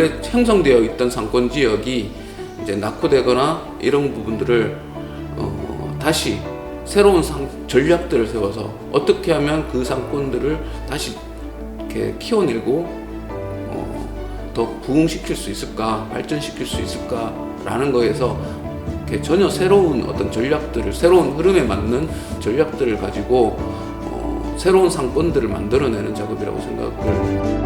원래 형성되어 있던 상권 지역이 이제 낙후되거나 이런 부분들을 다시 새로운 전략들을 세워서 어떻게 하면 그 상권들을 다시 이렇게 키워내고 더 부흥시킬 수 있을까, 발전시킬 수 있을까라는 거에서 전혀 새로운 어떤 전략들을, 새로운 흐름에 맞는 전략들을 가지고 새로운 상권들을 만들어내는 작업이라고 생각을.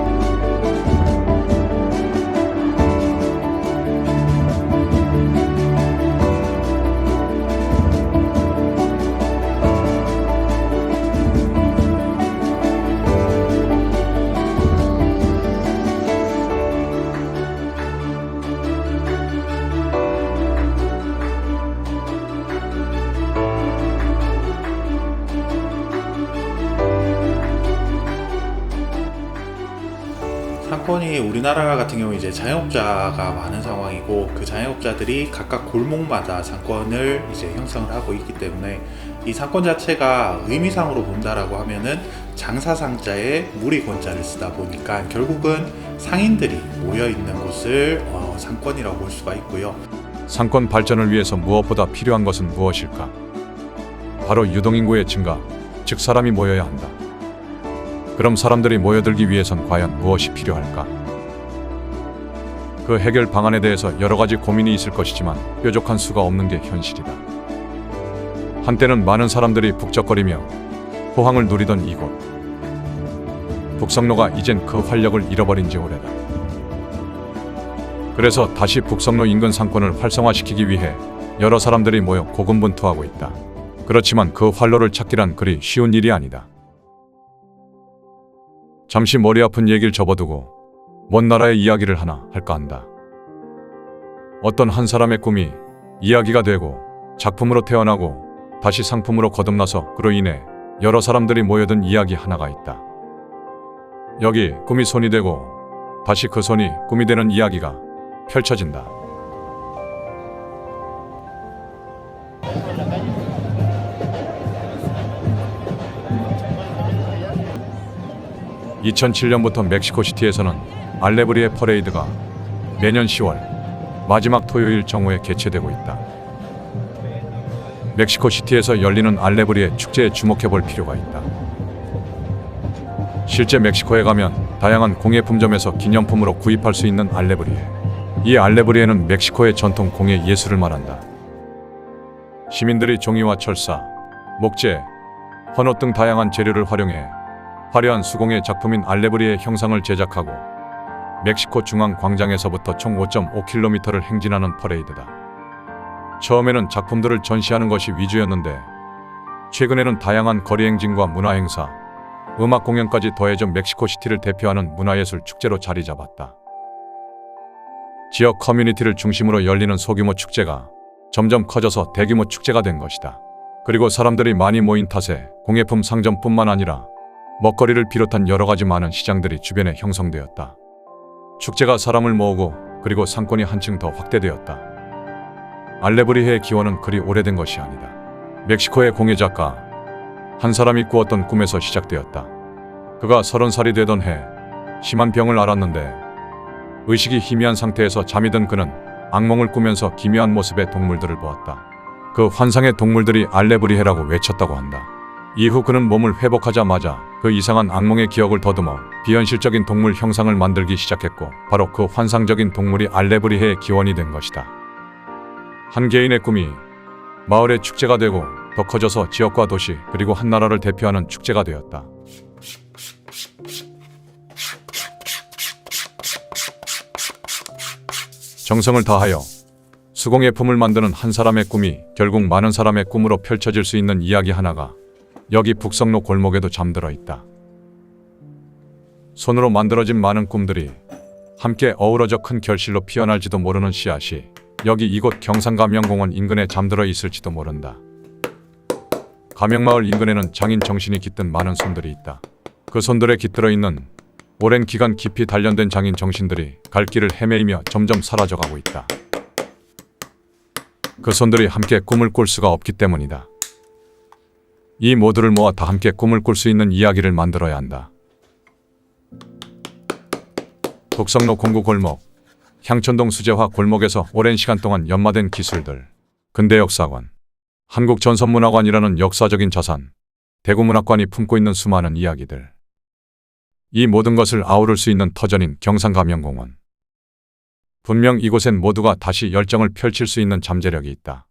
상권이 우리나라 같은 경우 이제 자영업자가 많은 상황이고, 그 자영업자들이 각각 골목마다 상권을 이제 형성을 하고 있기 때문에 이 상권 자체가 의미상으로 본다라고 하면은 장사상자에 무리권자를 쓰다 보니까 결국은 상인들이 모여 있는 곳을 상권이라고 볼 수가 있고요. 상권 발전을 위해서 무엇보다 필요한 것은 무엇일까? 바로 유동인구의 증가, 즉 사람이 모여야 한다. 그럼 사람들이 모여들기 위해선 과연 무엇이 필요할까? 그 해결 방안에 대해서 여러 가지 고민이 있을 것이지만 뾰족한 수가 없는 게 현실이다. 한때는 많은 사람들이 북적거리며 호황을 누리던 이곳. 북성로가 이젠 그 활력을 잃어버린 지 오래다. 그래서 다시 북성로 인근 상권을 활성화시키기 위해 여러 사람들이 모여 고군분투하고 있다. 그렇지만 그 활로를 찾기란 그리 쉬운 일이 아니다. 잠시 머리 아픈 얘기를 접어두고 먼 나라의 이야기를 하나 할까 한다. 어떤 한 사람의 꿈이 이야기가 되고 작품으로 태어나고 다시 상품으로 거듭나서 그로 인해 여러 사람들이 모여든 이야기 하나가 있다. 여기 꿈이 손이 되고 다시 그 손이 꿈이 되는 이야기가 펼쳐진다. (2007년부터) 멕시코시티에서는 알레브리에 퍼레이드가 매년 10월 마지막 토요일 정오에 개최되고 있다. 멕시코시티에서 열리는 알레브리에 축제에 주목해 볼 필요가 있다. 실제 멕시코에 가면 다양한 공예품점에서 기념품으로 구입할 수 있는 알레브리에. 이 알레브리에는 멕시코의 전통 공예 예술을 말한다. 시민들이 종이와 철사, 목재, 헌옷 등 다양한 재료를 활용해 화려한 수공예 작품인 알레브리의 형상을 제작하고 멕시코 중앙 광장에서부터 총 5.5km를 행진하는 퍼레이드다. 처음에는 작품들을 전시하는 것이 위주였는데 최근에는 다양한 거리 행진과 문화 행사, 음악 공연까지 더해져 멕시코시티를 대표하는 문화예술 축제로 자리 잡았다. 지역 커뮤니티를 중심으로 열리는 소규모 축제가 점점 커져서 대규모 축제가 된 것이다. 그리고 사람들이 많이 모인 탓에 공예품 상점뿐만 아니라 먹거리를 비롯한 여러 가지 많은 시장들이 주변에 형성되었다. 축제가 사람을 모으고 그리고 상권이 한층 더 확대되었다. 알레브리해의 기원은 그리 오래된 것이 아니다. 멕시코의 공예 작가 한 사람이 꾸었던 꿈에서 시작되었다. 그가 30살이 되던 해 심한 병을 앓았는데 의식이 희미한 상태에서 잠이 든 그는 악몽을 꾸면서 기묘한 모습의 동물들을 보았다. 그 환상의 동물들이 알레브리해라고 외쳤다고 한다. 이후 그는 몸을 회복하자마자 그 이상한 악몽의 기억을 더듬어 비현실적인 동물 형상을 만들기 시작했고, 바로 그 환상적인 동물이 알레브리해의 기원이 된 것이다. 한 개인의 꿈이 마을의 축제가 되고 더 커져서 지역과 도시 그리고 한 나라를 대표하는 축제가 되었다. 정성을 다하여 수공예품을 만드는 한 사람의 꿈이 결국 많은 사람의 꿈으로 펼쳐질 수 있는 이야기 하나가 여기 북성로 골목에도 잠들어 있다. 손으로 만들어진 많은 꿈들이 함께 어우러져 큰 결실로 피어날지도 모르는 씨앗이 여기 이곳 경상가명공원 인근에 잠들어 있을지도 모른다. 가명마을 인근에는 장인 정신이 깃든 많은 손들이 있다. 그 손들에 깃들어 있는 오랜 기간 깊이 단련된 장인 정신들이 갈 길을 헤매이며 점점 사라져가고 있다. 그 손들이 함께 꿈을 꿀 수가 없기 때문이다. 이 모두를 모아 다 함께 꿈을 꿀 수 있는 이야기를 만들어야 한다. 북성로 공구 골목, 향천동 수제화 골목에서 오랜 시간 동안 연마된 기술들, 근대역사관, 한국전선문화관이라는 역사적인 자산, 대구문학관이 품고 있는 수많은 이야기들. 이 모든 것을 아우를 수 있는 터전인 경상감영공원. 분명 이곳엔 모두가 다시 열정을 펼칠 수 있는 잠재력이 있다.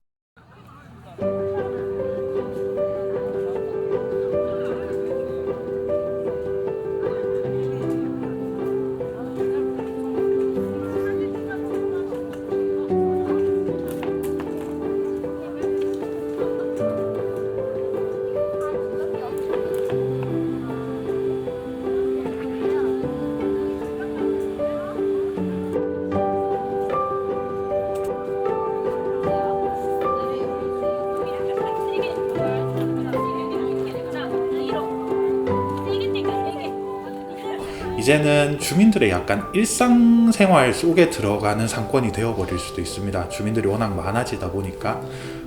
이제는 주민들의 약간 일상생활 속에 들어가는 상권이 되어버릴 수도 있습니다. 주민들이 워낙 많아지다 보니까.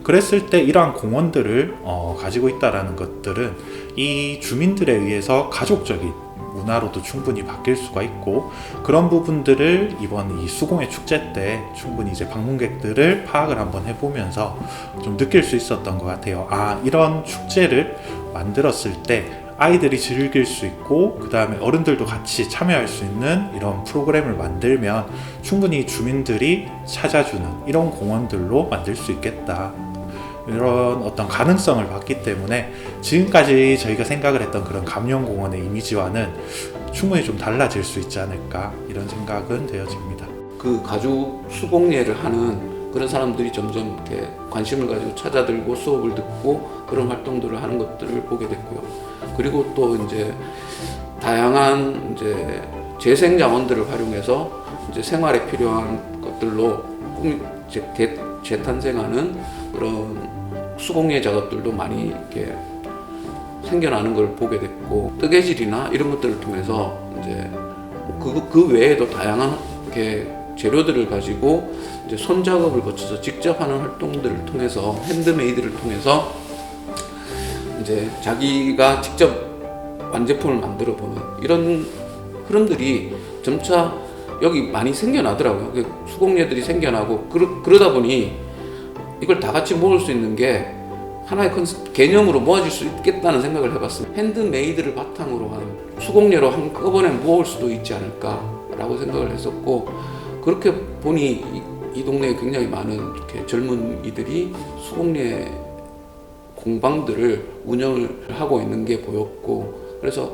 그랬을 때 이러한 공원들을 가지고 있다는 것들은 이 주민들에 의해서 가족적인 문화로도 충분히 바뀔 수가 있고, 그런 부분들을 이번 이 수공예 축제 때 충분히 이제 방문객들을 파악을 한번 해보면서 좀 느낄 수 있었던 것 같아요. 이런 축제를 만들었을 때 아이들이 즐길 수 있고, 그 다음에 어른들도 같이 참여할 수 있는 이런 프로그램을 만들면 충분히 주민들이 찾아주는 이런 공원들로 만들 수 있겠다, 이런 어떤 가능성을 봤기 때문에 지금까지 저희가 생각을 했던 그런 감영공원의 이미지와는 충분히 좀 달라질 수 있지 않을까, 이런 생각은 되어집니다. 그 가죽 수공예를 하는 그런 사람들이 점점 이렇게 관심을 가지고 찾아들고 수업을 듣고 그런 활동들을 하는 것들을 보게 됐고요. 그리고 또 이제 다양한 이제 재생 자원들을 활용해서 이제 생활에 필요한 것들로 재탄생하는 그런 수공예 작업들도 많이 이렇게 생겨나는 걸 보게 됐고, 뜨개질이나 이런 것들을 통해서 이제 그 외에도 다양한 이렇게 재료들을 가지고 이제 손 작업을 거쳐서 직접 하는 활동들을 통해서, 핸드메이드를 통해서 이제 자기가 직접 완제품을 만들어 보는 이런 흐름들이 점차 여기 많이 생겨나더라고요. 수공예들이 생겨나고 그러다 보니 이걸 다 같이 모을 수 있는 게 하나의 개념으로 모아질 수 있겠다는 생각을 해봤습니다. 핸드메이드를 바탕으로 한 수공예로 한꺼번에 모을 수도 있지 않을까라고 생각을 했었고, 그렇게 보니 이 동네에 굉장히 많은 이렇게 젊은이들이 수공예 공방들을 운영을 하고 있는 게 보였고, 그래서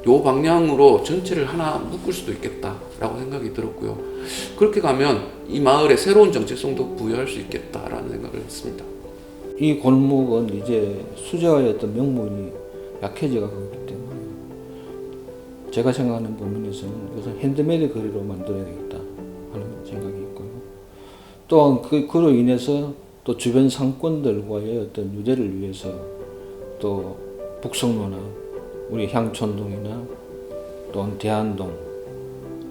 요 방향으로 전체를 하나 묶을 수도 있겠다라고 생각이 들었고요. 그렇게 가면 이 마을에 새로운 정체성도 부여할 수 있겠다라는 생각을 했습니다. 이 골목은 이제 수제화의 어떤 명분이 약해져 가기 때문에 제가 생각하는 부분에서는 이것을 핸드메이드 거리로 만들어야 되겠다 하는 생각이 있고요. 또한 그로 인해서 또 주변 상권들과의 어떤 유대를 위해서 또 북성로나 우리 향촌동이나 또한 대안동,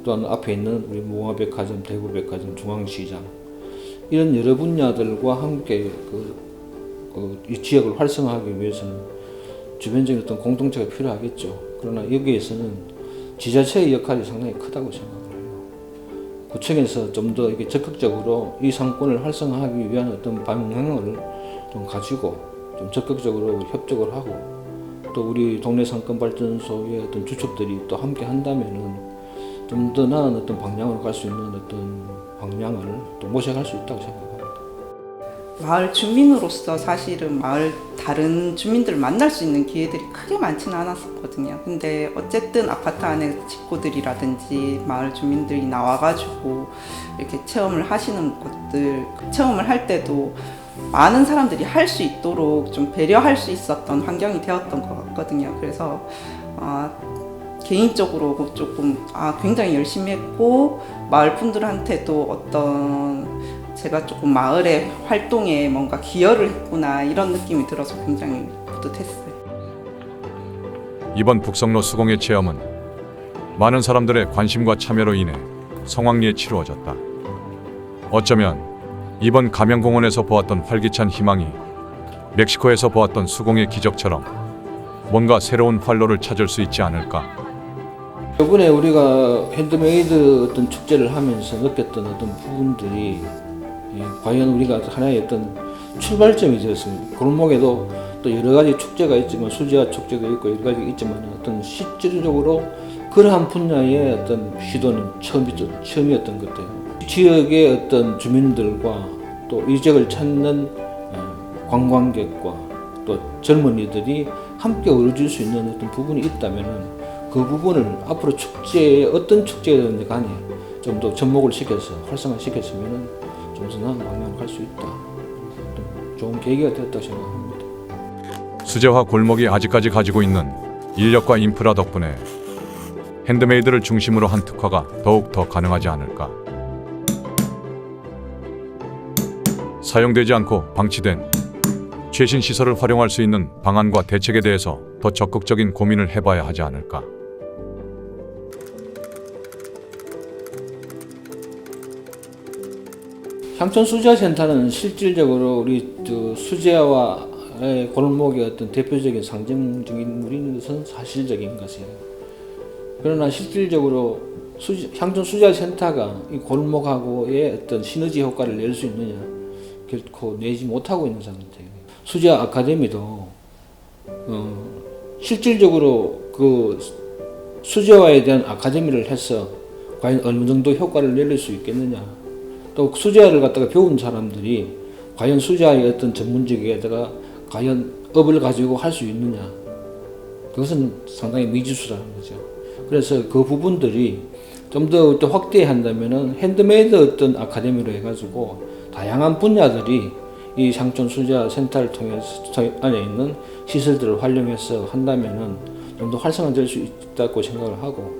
또한 앞에 있는 우리 무화백화점, 대구백화점, 중앙시장, 이런 여러 분야들과 함께 이 지역을 활성화하기 위해서는 주변적인 어떤 공동체가 필요하겠죠. 그러나 여기에서는 지자체의 역할이 상당히 크다고 생각을 해요. 구청에서 좀 더 이렇게 적극적으로 이 상권을 활성화하기 위한 어떤 방향을 좀 가지고 좀 적극적으로 협조를 하고, 또 우리 동네 상권발전소의 어떤 주축들이 또 함께 한다면은 좀 더 나은 어떤 방향으로 갈 수 있는 어떤 방향을 또 모색할 수 있다고 생각합니다. 마을 주민으로서 사실은 마을 다른 주민들을 만날 수 있는 기회들이 크게 많지는 않았었거든요. 근데 어쨌든 아파트 안에 식구들이라든지 마을 주민들이 나와가지고 이렇게 체험을 하시는 것들, 체험을 할 때도 많은 사람들이 할 수 있도록 좀 배려할 수 있었던 환경이 되었던 것 같거든요. 그래서 개인적으로 조금 굉장히 열심히 했고, 마을 분들한테도 어떤 제가 조금 마을의 활동에 뭔가 기여를 했구나, 이런 느낌이 들어서 굉장히 뿌듯했어요. 이번 북성로 수공예 체험은 많은 사람들의 관심과 참여로 인해 성황리에 치루어졌다. 어쩌면 이번 감영공원에서 보았던 활기찬 희망이 멕시코에서 보았던 수공예 기적처럼 뭔가 새로운 활로를 찾을 수 있지 않을까. 이번에 우리가 핸드메이드 어떤 축제를 하면서 느꼈던 어떤 부분들이 과연 우리가 하나의 어떤 출발점이 되었습니다. 골목에도 또 여러 가지 축제가 있지만 수제화 축제도 있고 여러 가지 있지만 어떤 실질적으로 그러한 분야의 어떤 시도는 처음이었던 것 같아요. 지역의 어떤 주민들과 또 이 지역을 찾는 관광객과 또 젊은이들이 함께 어우러질 수 있는 어떤 부분이 있다면은 그 부분을 앞으로 축제에 어떤 축제든지 간에 좀 더 접목을 시켜서 활성화시켰으면은 좀 더 나은 방향으로 갈 수 있다. 좋은 계기가 되었다고 생각합니다. 수제화 골목이 아직까지 가지고 있는 인력과 인프라 덕분에 핸드메이드를 중심으로 한 특화가 더욱 더 가능하지 않을까. 사용되지 않고 방치된 최신 시설을 활용할 수 있는 방안과 대책에 대해서 더 적극적인 고민을 해봐야 하지 않을까. 향천 수제화센터는 실질적으로 우리 수제화의 골목의 어떤 대표적인 상징적인 인물인 것은 사실적인 것이에요. 그러나 실질적으로 향천 수제화센터가 이 골목하고의 어떤 시너지 효과를 낼 수 있느냐, 결코 내지 못하고 있는 상태예요. 수제화 아카데미도 실질적으로 그 수제화에 대한 아카데미를 해서 과연 어느 정도 효과를 낼 수 있겠느냐, 또 수제화를 갖다가 배운 사람들이 과연 수제화의 어떤 전문직에다가 과연 업을 가지고 할 수 있느냐, 그것은 상당히 미지수라는 거죠. 그래서 그 부분들이 좀 더 확대한다면은 핸드메이드 어떤 아카데미로 해가지고 다양한 분야들이 이 향천 수제화 센터를 통해서 안에 있는 시설들을 활용해서 한다면은 좀 더 활성화될 수 있다고 생각을 하고,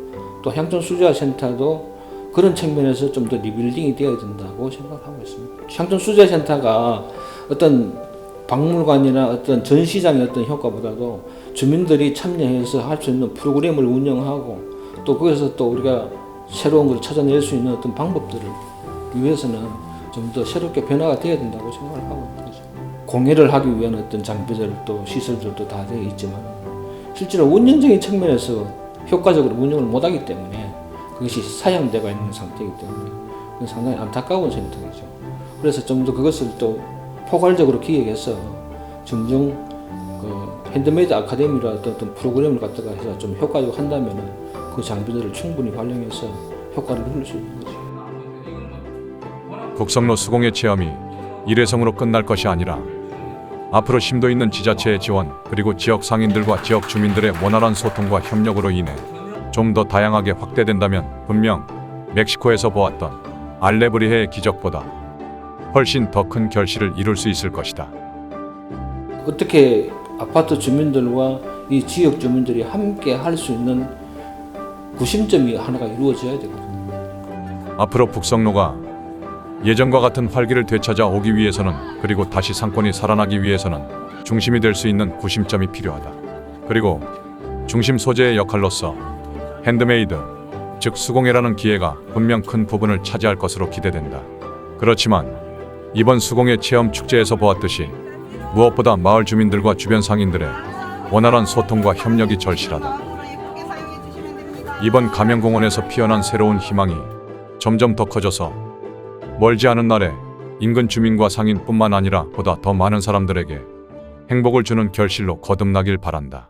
또 향천 수제화 센터도 그런 측면에서 좀 더 리빌딩이 되어야 된다고 생각하고 있습니다. 향천 수제화 센터가 어떤 박물관이나 어떤 전시장의 어떤 효과보다도 주민들이 참여해서 할 수 있는 프로그램을 운영하고, 또 거기서 또 우리가 새로운 걸 찾아낼 수 있는 어떤 방법들을 위해서는 좀 더 새롭게 변화가 되어야 된다고 생각을 하고 있는 거죠. 공예를 하기 위한 어떤 장비들도 시설들도 다 되어 있지만 실제로 운영적인 측면에서 효과적으로 운영을 못하기 때문에 그것이 사양되어 있는 상태이기 때문에 상당히 안타까운 생각이죠. 그래서 좀 더 그것을 또 포괄적으로 기획해서 점점 그 핸드메이드 아카데미라 어떤 프로그램을 갖다가 해서 좀 효과적으로 한다면은 그 장비들을 충분히 활용해서 효과를 누릴 수 있는 거죠. 곡성로 수공예 체험이 일회성으로 끝날 것이 아니라 앞으로 심도 있는 지자체의 지원, 그리고 지역 상인들과 지역 주민들의 원활한 소통과 협력으로 인해 좀 더 다양하게 확대된다면 분명 멕시코에서 보았던 알레브리헤의 기적보다 훨씬 더 큰 결실을 이룰 수 있을 것이다. 어떻게 아파트 주민들과 이 지역 주민들이 함께 할 수 있는 구심점이 하나가 이루어져야 되거든요. 앞으로 북성로가 예전과 같은 활기를 되찾아 오기 위해서는, 그리고 다시 상권이 살아나기 위해서는 중심이 될 수 있는 구심점이 필요하다. 그리고 중심 소재의 역할로서 핸드메이드, 즉 수공예라는 기회가 분명 큰 부분을 차지할 것으로 기대된다. 그렇지만 이번 수공예 체험 축제에서 보았듯이 무엇보다 마을 주민들과 주변 상인들의 원활한 소통과 협력이 절실하다. 이번 가명공원에서 피어난 새로운 희망이 점점 더 커져서 멀지 않은 날에 인근 주민과 상인뿐만 아니라 보다 더 많은 사람들에게 행복을 주는 결실로 거듭나길 바란다.